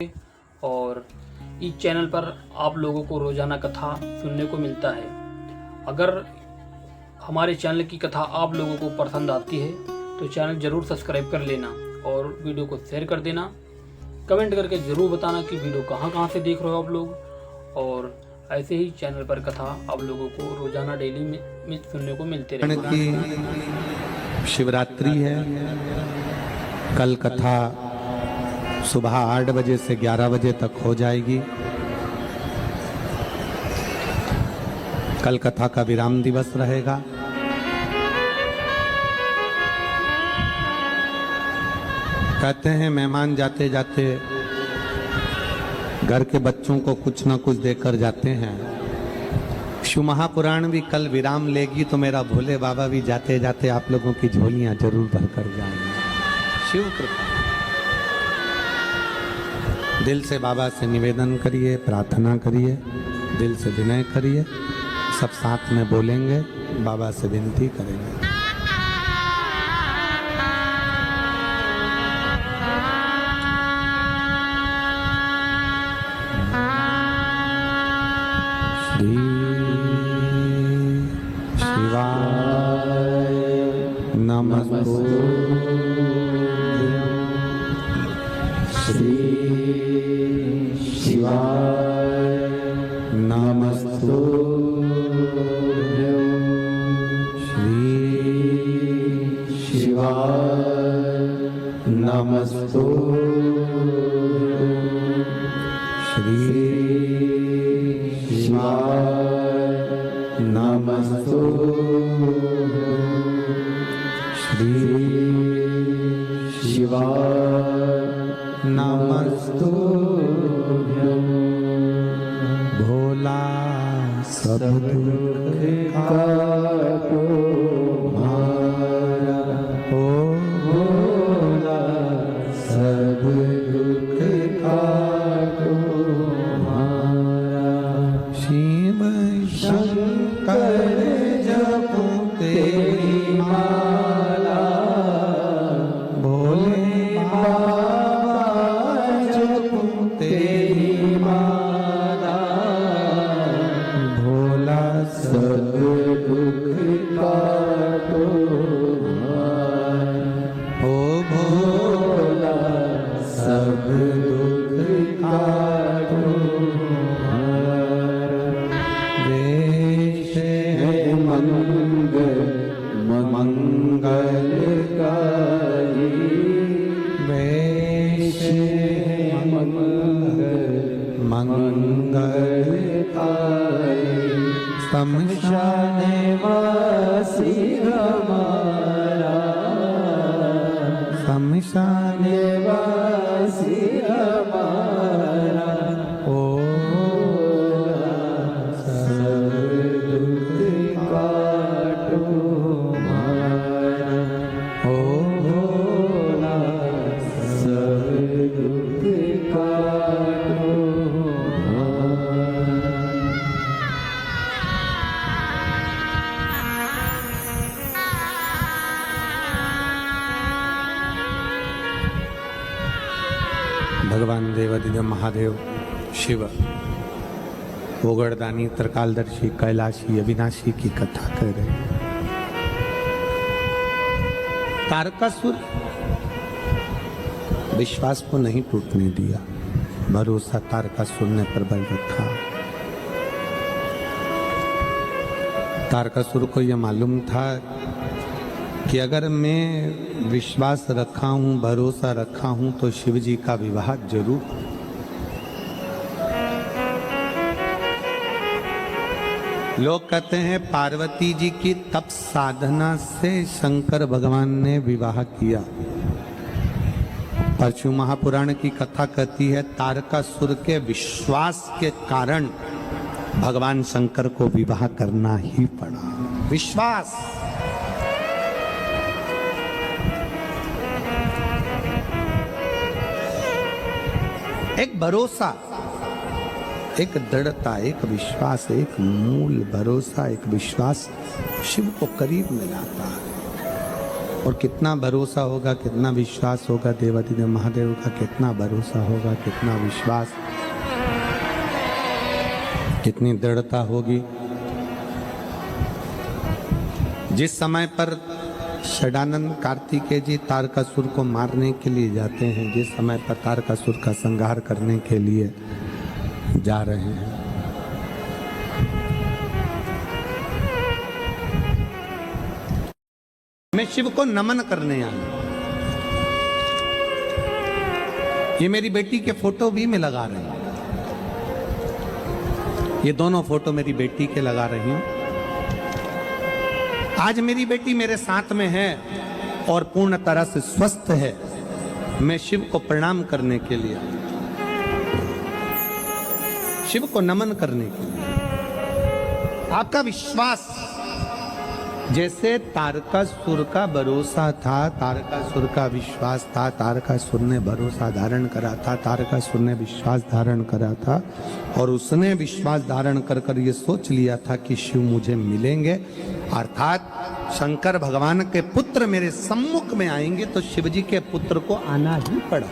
और इस चैनल पर आप लोगों को रोज़ाना कथा सुनने को मिलता है। अगर हमारे चैनल की कथा आप लोगों को पसंद आती है तो चैनल ज़रूर सब्सक्राइब कर लेना और वीडियो को शेयर कर देना। कमेंट करके ज़रूर बताना कि वीडियो कहाँ से देख रहे हो आप लोग। और ऐसे ही चैनल पर कथा आप लोगों को रोज़ाना डेली में सुनने को मिलते रहेगी। शिवरात्रि है, कल कथा सुबह 8 बजे से 11 बजे तक हो जाएगी। कल कथा का विराम दिवस रहेगा। कहते हैं मेहमान जाते जाते घर के बच्चों को कुछ ना कुछ देकर जाते हैं। शिव महापुराण भी कल विराम लेगी तो मेरा भोले बाबा भी जाते जाते आप लोगों की झोलियां जरूर भरकर जाएंगे। शिव कृपा। दिल से बाबा से निवेदन करिए, प्रार्थना करिए, दिल से विनय करिए। सब साथ में बोलेंगे, बाबा से विनती करेंगे। श्री शिवाय नमस्तुभ्यं। श्री शिवाय नमस्तुभ्यं। श्री शिवाय नमस्तुभ्यं। श्री शिवाय नमस्तुभ्यं। श्री शिवाय नमस्तुभ्यं। भोला सब दुख काटो हमारा, ओ भोला सब दुख काटो हमारा। शिव शंकर जपो तेरी माला, भोले बाबा जपो तेरी माला। भोला सब दुख काटो हमारा, ओ भोला सब दुख काटो हमारा। वेश है मंगलकारी, वेश है मंगलकारी। शमशान वासी हमारा, शमशान वासी हमारा। ओ सब दुख काटो हमारा, ओ भोला सब दुख काटो हमारा। भगवान देवादिदेव महादेव शिव ओगड़दानी त्रिकालदर्शी कैलाशी अविनाशी की कथा कर रहे। तारकासुर विश्वास को नहीं टूटने दिया, भरोसा तारकासुर ने प्रबल रखा। तारकासुर को यह मालूम था कि अगर मैं विश्वास रखा हूं, भरोसा रखा हूं तो शिव जी का विवाह जरूर। लोग कहते हैं पार्वती जी की तप साधना से शंकर भगवान ने विवाह किया। पर शिव महापुराण की कथा कहती है तारकासुर के विश्वास के कारण भगवान शंकर को विवाह करना ही पड़ा। विश्वास। एक भरोसा, एक दृढ़ता, एक विश्वास, एक मूल भरोसा, एक विश्वास शिव को करीब में लाता है। और कितना भरोसा होगा, कितना विश्वास होगा देवाधिदेव महादेव का, कितना भरोसा होगा, कितना विश्वास, कितनी दृढ़ता होगी। जिस समय पर षडानंद कार्तिकेय जी तारकासुर को मारने के लिए जाते हैं, जिस समय पर तारकासुर का संहार करने के लिए जा रहे हैं, मैं शिव को नमन करने आया। ये मेरी बेटी के फोटो भी मैं लगा रही हूं, ये दोनों फोटो मेरी बेटी के लगा रही हूं। आज मेरी बेटी मेरे साथ में है और पूर्ण तरह से स्वस्थ है। मैं शिव को प्रणाम करने के लिए, शिव को नमन करने के लिए। आपका विश्वास, जैसे तारकासुर का भरोसा था, तारकासुर का विश्वास था, तारकासुर ने भरोसा धारण करा था, तारकासुर ने विश्वास धारण करा था और उसने विश्वास धारण कर कर ये सोच लिया था कि शिव मुझे मिलेंगे, अर्थात शंकर भगवान के पुत्र मेरे सम्मुख में आएंगे, तो शिव जी के पुत्र को आना ही पड़ा।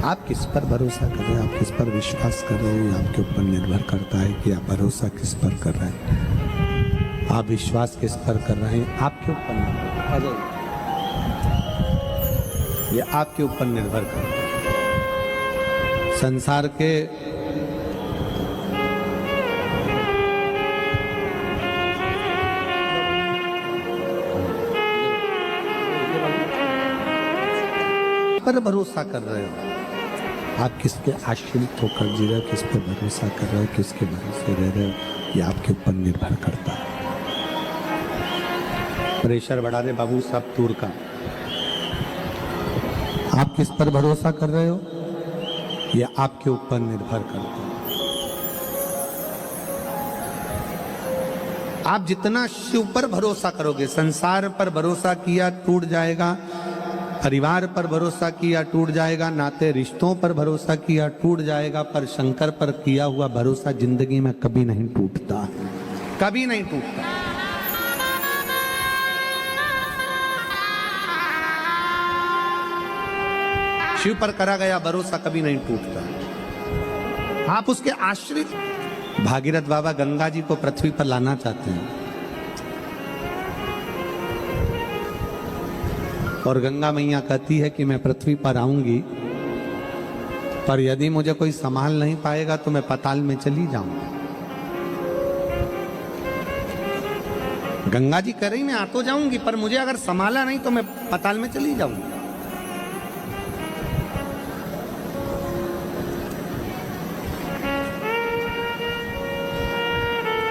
आप किस पर भरोसा कर रहे हैं, आप किस पर विश्वास कर रहे हैं, आपके ऊपर निर्भर करता है कि आप भरोसा किस पर कर रहे हैं, आप विश्वास किस पर कर रहे हैं, आपके ऊपर निर्भर, ये आपके ऊपर निर्भर करता है। संसार के पर भरोसा कर रहे हो, आप किसके आश्रित होकर जी रहे हो, किस पे भरोसा कर रहे हो, किसके भरोसे रह रहे हो, ये आपके ऊपर निर्भर करता है। प्रेशर बढ़ा रहे बाबू साहब टूर का, आप किस पर भरोसा कर रहे हो, ये आपके ऊपर निर्भर करता है। आप जितना शिव पर भरोसा करोगे, संसार पर भरोसा किया टूट जाएगा, परिवार पर भरोसा किया टूट जाएगा, नाते रिश्तों पर भरोसा किया टूट जाएगा, पर शंकर पर किया हुआ भरोसा जिंदगी में कभी नहीं टूटता, कभी नहीं टूटता। शिव पर करा गया भरोसा कभी नहीं टूटता। आप उसके आश्रित। भागीरथ बाबा गंगा जी को पृथ्वी पर लाना चाहते हैं और गंगा मैया कहती है कि मैं पृथ्वी पर आऊंगी, पर यदि मुझे कोई संभाल नहीं पाएगा तो मैं पाताल में चली जाऊंगी। गंगा जी कह रही मैं आ तो जाऊंगी, पर मुझे अगर संभाला नहीं तो मैं पाताल में चली जाऊंगी।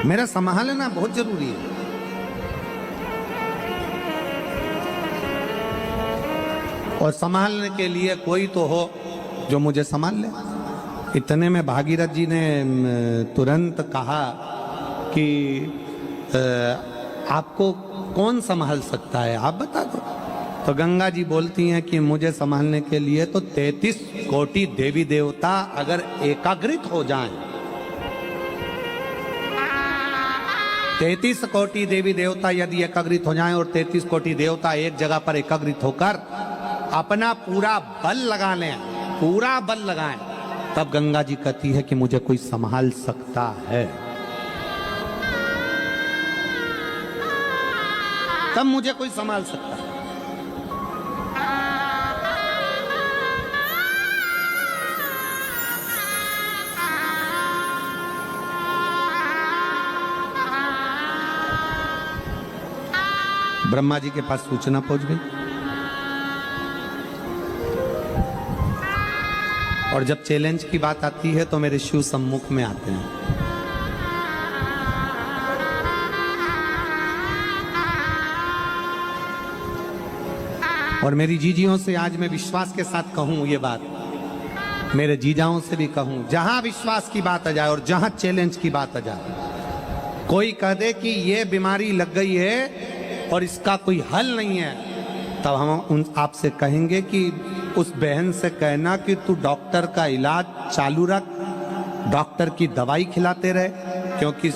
मेरा संभालना बहुत जरूरी है। और संभालने के लिए कोई तो हो जो मुझे संभाल ले। इतने में भागीरथ जी ने तुरंत कहा कि आपको कौन संभाल सकता है, आप बता दो। तो गंगा जी बोलती हैं कि मुझे संभालने के लिए तो 33 कोटि देवी देवता अगर एकाग्रित हो जाएं, 33 कोटि देवी देवता यदि एकाग्रित हो जाएं और 33 कोटि देवता एक जगह पर एकाग्रित होकर अपना पूरा बल लगा लें, पूरा बल लगाएं, तब गंगा जी कहती है कि मुझे कोई संभाल सकता है, तब मुझे कोई संभाल सकता है। ब्रह्मा जी के पास सूचना पहुंच गई और जब चैलेंज की बात आती है तो मेरे शिव सम्मुख में आते हैं। और मेरी जीजियों से आज मैं विश्वास के साथ कहूं ये बात, मेरे जीजाओं से भी कहूं, जहां विश्वास की बात आ जाए और जहां चैलेंज की बात आ जाए, कोई कह दे कि ये बीमारी लग गई है और इसका कोई हल नहीं है, तब हम उन आपसे कहेंगे कि उस बहन से कहना कि तू डॉक्टर का इलाज चालू रख, डॉक्टर की दवाई खिलाते रहे, क्योंकि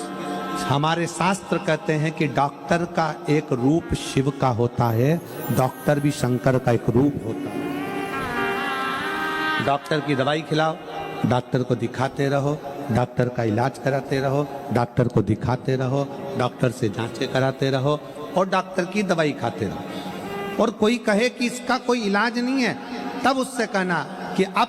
हमारे शास्त्र कहते हैं कि डॉक्टर का एक रूप शिव का होता है, डॉक्टर भी शंकर का एक रूप होता है। डॉक्टर की दवाई खिलाओ, डॉक्टर को दिखाते रहो, डॉक्टर का इलाज कराते रहो, डॉक्टर को दिखाते रहो, डॉक्टर से जांचें कराते रहो और डॉक्टर की दवाई खाते रहो। और कोई कहे कि इसका कोई इलाज नहीं है, तब उससे कहना कि अब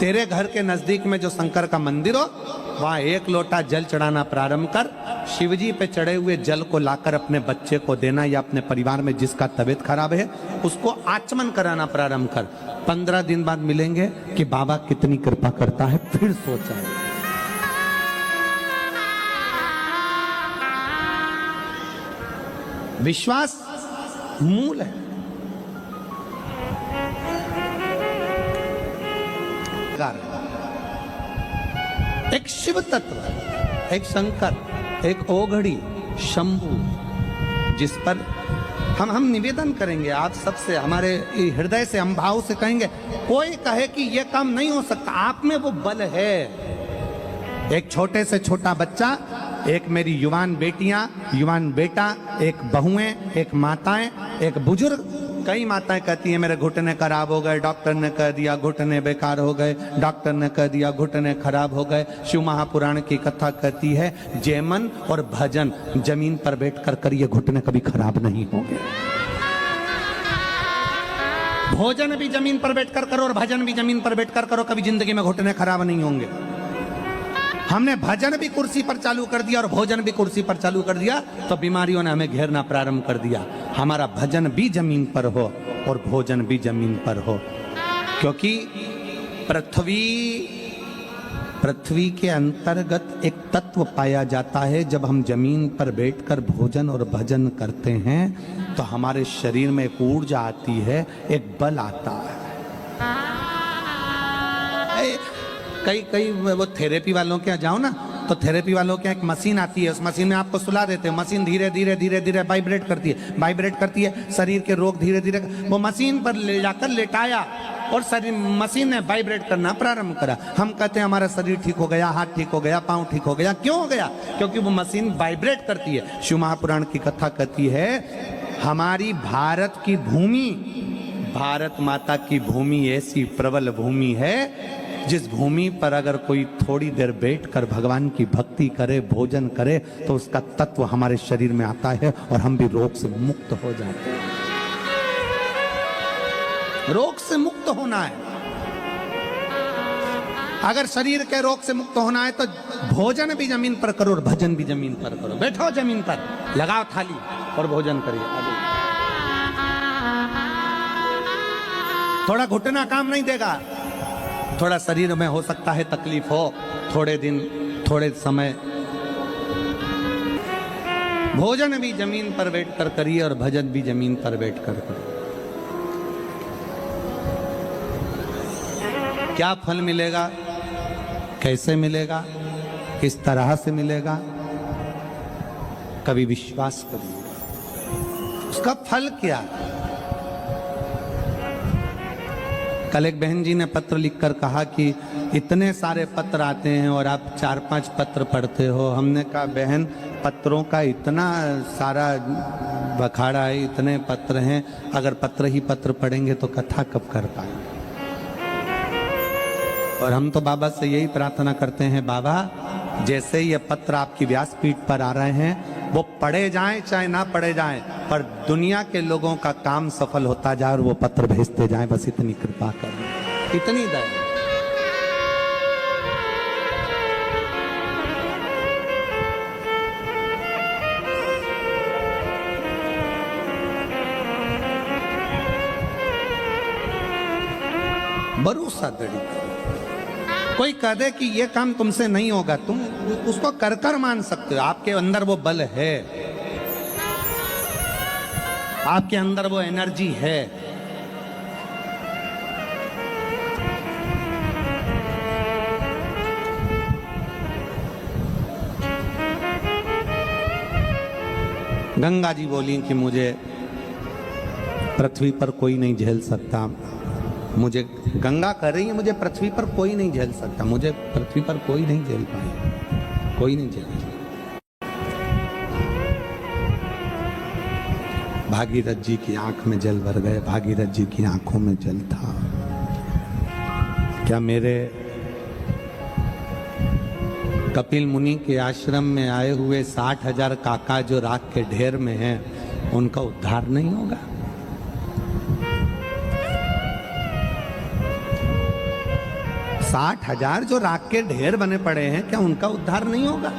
तेरे घर के नजदीक में जो शंकर का मंदिर हो वहां एक लोटा जल चढ़ाना प्रारंभ कर, शिवजी पे चढ़े हुए जल को लाकर अपने बच्चे को देना या अपने परिवार में जिसका तबीयत खराब है उसको आचमन कराना प्रारंभ कर। 15 दिन बाद मिलेंगे कि बाबा कितनी कृपा करता है, फिर सोचा है। विश्वास मूल है। एक शिव तत्व, एक शंकर, एक ओघड़ी, शंभु, जिस पर हम निवेदन करेंगे आप सबसे, हमारे हृदय से, हम भाव से कहेंगे। कोई कहे कि यह काम नहीं हो सकता, आप में वो बल है। एक छोटे से छोटा बच्चा, एक मेरी युवान बेटियां, युवान बेटा, एक बहुएं, एक माताएं, एक बुजुर्ग। कई माताएं कहती हैं मेरे घुटने खराब हो गए, डॉक्टर ने कह दिया घुटने बेकार हो गए, डॉक्टर ने कह दिया घुटने खराब हो गए। शिव महापुराण की कथा कहती है जयमन और भजन जमीन पर बैठकर करिए, घुटने कभी खराब नहीं होंगे। भोजन भी जमीन पर बैठकर करो और भजन भी जमीन पर बैठकर करो, कभी जिंदगी में घुटने खराब नहीं होंगे। हमने भजन भी कुर्सी पर चालू कर दिया और भोजन भी कुर्सी पर चालू कर दिया तो बीमारियों ने हमें घेरना प्रारंभ कर दिया। हमारा भजन भी जमीन पर हो और भोजन भी जमीन पर हो, क्योंकि पृथ्वी के अंतर्गत एक तत्व पाया जाता है। जब हम जमीन पर बैठकर भोजन और भजन करते हैं तो हमारे शरीर में एक ऊर्जा आती है, एक बल आता है। कई वो थेरेपी वालों के यहाँ जाओ ना, तो थेरेपी वालों के यहाँ एक मशीन आती है, उस मशीन में आपको सुला देते हैं। मशीन धीरे धीरे धीरे धीरे वाइब्रेट करती है, शरीर के रोग धीरे धीरे, वो मशीन पर ले जाकर लेटाया और शरीर, मशीन ने वाइब्रेट करना प्रारंभ करा। हम कहते हैं हमारा शरीर ठीक हो गया, हाथ ठीक हो गया, पाँव ठीक हो गया। क्यों हो गया? क्योंकि वो मशीन वाइब्रेट करती है। शिव महापुराण की कथा कहती है हमारी भारत की भूमि, भारत माता की भूमि ऐसी प्रबल भूमि है जिस भूमि पर अगर कोई थोड़ी देर बैठकर भगवान की भक्ति करे, भोजन करे, तो उसका तत्व हमारे शरीर में आता है और हम भी रोग से मुक्त हो जाते हैं। रोग से मुक्त होना है। अगर शरीर के रोग से मुक्त होना है तो भोजन भी जमीन पर करो और भजन भी जमीन पर करो। बैठो जमीन पर, लगाओ थाली और भोजन करिए। थोड़ा घुटना काम नहीं देगा, थोड़ा शरीर में हो सकता है तकलीफ हो, थोड़े दिन, थोड़े समय। भोजन भी जमीन पर बैठकर करिए और भजन भी जमीन पर बैठकर करिए। क्या फल मिलेगा, कैसे मिलेगा, किस तरह से मिलेगा, कभी विश्वास करिए। उसका फल क्या? कल एक बहन जी ने पत्र लिखकर कहा कि इतने सारे पत्र आते हैं और आप 4-5 पत्र पढ़ते हो। हमने कहा बहन, पत्रों का इतना सारा बखाड़ा है, इतने पत्र हैं, अगर पत्र ही पत्र पढ़ेंगे तो कथा कब कर पाएंगे? और हम तो बाबा से यही प्रार्थना करते हैं, बाबा जैसे ये पत्र आपकी व्यासपीठ पर आ रहे हैं वो पढ़े जाएं चाहे ना पढ़े जाएं, पर दुनिया के लोगों का काम सफल होता जाए और वो पत्र भेजते जाएं, बस इतनी कृपा करें, इतनी दया। भरोसा दृढ़। कोई कह दे कि ये काम तुमसे नहीं होगा, तुम उसको कर कर मान सकते हो। आपके अंदर वो बल है, आपके अंदर वो एनर्जी है। गंगा जी बोली कि मुझे पृथ्वी पर कोई नहीं झेल सकता। मुझे गंगा कह रही है मुझे पृथ्वी पर कोई नहीं झेल सकता, मुझे पृथ्वी पर कोई नहीं झेल पाए, कोई नहीं झेल। भागीरथ जी की आंख में जल भर गए, भागीरथ जी की आंखों में जल था। क्या मेरे कपिल मुनि के आश्रम में आए हुए 60,000 काका जो राख के ढेर में हैं, उनका उद्धार नहीं होगा? 60,000 जो राख के ढेर बने पड़े हैं, क्या उनका उद्धार नहीं होगा?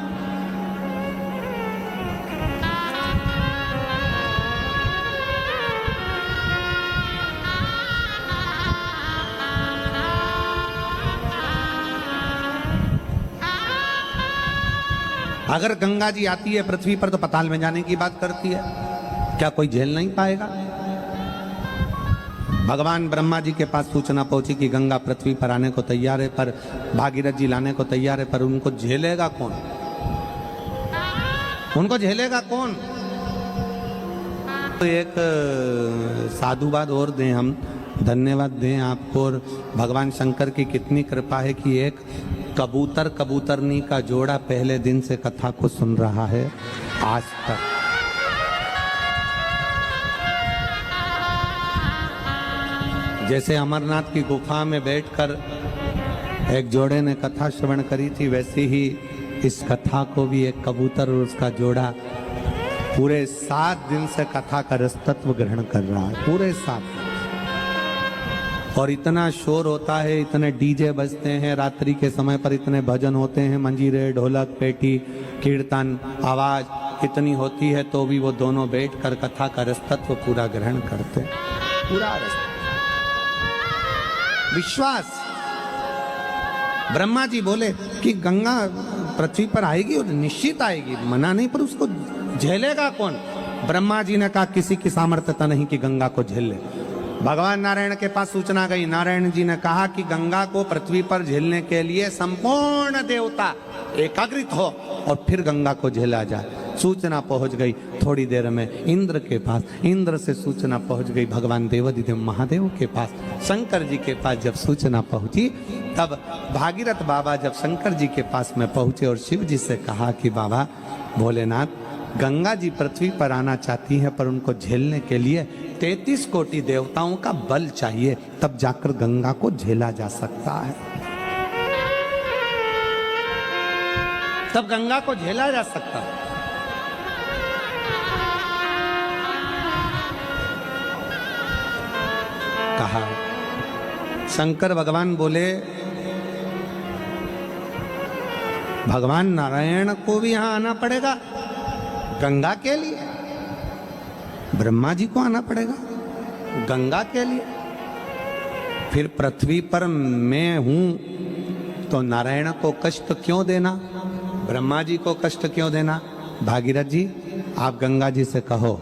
अगर गंगा जी आती है पृथ्वी पर तो पाताल में जाने की बात करती है, क्या कोई झेल नहीं पाएगा? भगवान ब्रह्मा जी के पास सूचना पहुंची कि गंगा पृथ्वी पर आने को तैयार है, पर भागीरथ जी लाने को तैयार है, पर उनको झेलेगा कौन? उनको झेलेगा कौन? तो एक साधुवाद और दें हम, धन्यवाद दें आपको। और भगवान शंकर की कितनी कृपा है कि एक कबूतर कबूतरनी का जोड़ा पहले दिन से कथा को सुन रहा है आज तक। जैसे अमरनाथ की गुफा में बैठकर एक जोड़े ने कथा श्रवण करी थी, वैसे ही इस कथा को भी एक कबूतर और उसका जोड़ा पूरे 7 दिन से कथा का रसतत्व ग्रहण कर रहा है, पूरे 7 दिन। और इतना शोर होता है, इतने डीजे बजते हैं रात्रि के समय पर, इतने भजन होते हैं, मंजीरे, ढोलक, पेटी, कीर्तन, आवाज इतनी होती है, तो भी वो दोनों बैठकर कथा का रसतत्व पूरा ग्रहण करते हैं, पूरा रस। विश्वास। ब्रह्मा जी बोले कि गंगा पृथ्वी पर आएगी और निश्चित आएगी, मना नहीं, पर उसको झेलेगा कौन? ब्रह्मा जी ने कहा किसी की सामर्थ्यता नहीं कि गंगा को झेल ले। भगवान नारायण के पास सूचना गई, नारायण जी ने कहा कि गंगा को पृथ्वी पर झेलने के लिए संपूर्ण देवता एकाग्रित हो और फिर गंगा को झेला जाए। सूचना पहुंच गई थोड़ी देर में इंद्र के पास, इंद्र से सूचना पहुंच गई भगवान देवाधिदेव महादेव के पास, शंकर जी के पास जब सूचना पहुंची तब भागीरथ बाबा जब शंकर जी के पास में पहुंचे और शिव जी से कहा कि बाबा भोलेनाथ, गंगा जी पृथ्वी पर आना चाहती हैं, पर उनको झेलने के लिए 33 कोटि देवताओं का बल चाहिए, तब जाकर गंगा को झेला जा सकता है, तब गंगा को झेला जा सकता है। कहा शंकर भगवान बोले, भगवान नारायण को भी यहां आना पड़ेगा गंगा के लिए, ब्रह्मा जी को आना पड़ेगा गंगा के लिए, फिर पृथ्वी पर मैं हूं तो नारायण को कष्ट क्यों देना, ब्रह्मा जी को कष्ट क्यों देना? भागीरथ जी आप गंगा जी से कहो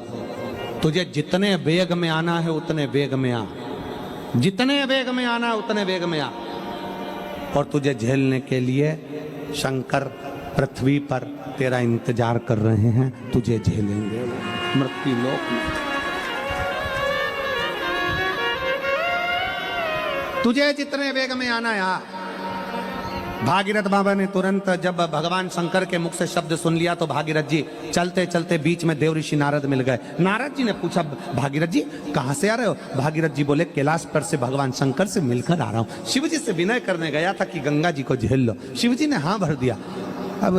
तुझे जितने वेग में आना है उतने वेग में आ, जितने वेग में आना है उतने वेग में आ, और तुझे झेलने के लिए शंकर पृथ्वी पर तेरा इंतजार कर रहे हैं, तुझे झेलेंगे मृत्यु लोक में, तुझे जितने वेग में आना है। भागीरथ बाबा ने तुरंत जब भगवान शंकर के मुख से शब्द सुन लिया तो भागीरथ जी चलते चलते बीच में देव ऋषि नारद मिल गए। नारद जी ने पूछा भागीरथ जी कहां से आ रहे हो? भागीरथ जी बोले कैलाश पर से भगवान शंकर से मिलकर आ रहा हूं। शिव जी से विनय करने गया था कि गंगा जी को झेल लो, शिव जी ने हाँ भर दिया। अब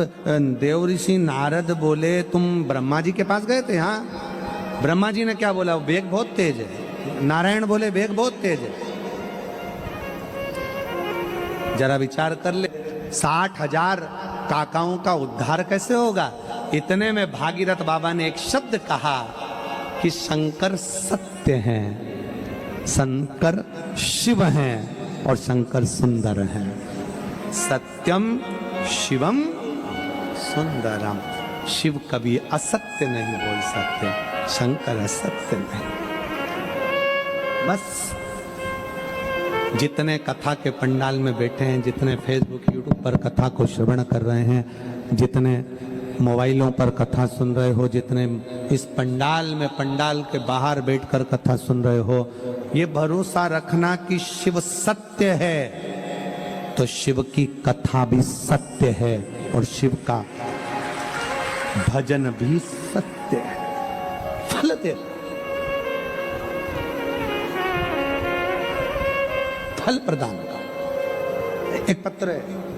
देव ऋषि नारद बोले तुम ब्रह्मा जी के पास गए थे? हाँ। ब्रह्मा जी ने क्या बोला? वेग बहुत तेज है। नारायण बोले वेग बहुत तेज है। जरा विचार कर ले, 60,000 काकाओं का उद्धार कैसे होगा? इतने में भागीरथ बाबा ने एक शब्द कहा कि शंकर सत्य हैं, शंकर शिव हैं और शंकर सुंदर हैं। सत्यम शिवम सुंदरम। शिव कभी असत्य नहीं बोल सकते, शंकर असत्य नहीं। बस जितने कथा के पंडाल में बैठे हैं, जितने फेसबुक यूट्यूब पर कथा को श्रवण कर रहे हैं, जितने मोबाइलों पर कथा सुन रहे हो, जितने इस पंडाल में पंडाल के बाहर बैठकर कथा सुन रहे हो, ये भरोसा रखना कि शिव सत्य है तो शिव की कथा भी सत्य है और शिव का भजन भी सत्य है। फल दे फल प्रदान कर। एक पत्र है